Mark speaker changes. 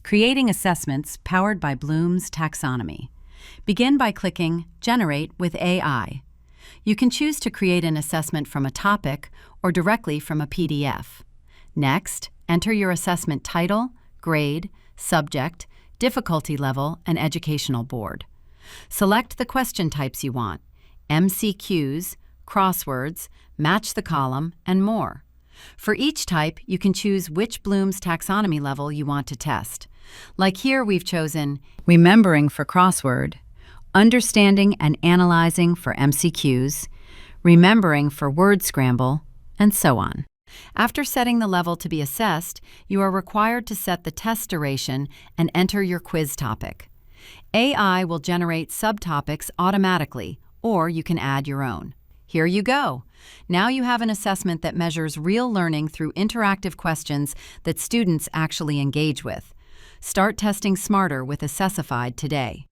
Speaker 1: Creating assessments powered by Bloom's Taxonomy. Begin by clicking Generate with AI. You can choose to create an assessment from a topic or directly from a PDF. Next, enter your assessment title, grade, subject, difficulty level, and educational board. Select the question types you want: MCQs, crosswords, match the column, and more. For each type, you can choose which Bloom's Taxonomy level you want to test. Like here, we've chosen Remembering for crossword, Understanding and Analyzing for MCQs, Remembering for word scramble, and so on. After setting the level to be assessed, you are required to set the test duration and enter your quiz topic. AI will generate subtopics automatically, or you can add your own. Here you go. Now you have an assessment that measures real learning through interactive questions that students actually engage with. Start testing smarter with Assessified today.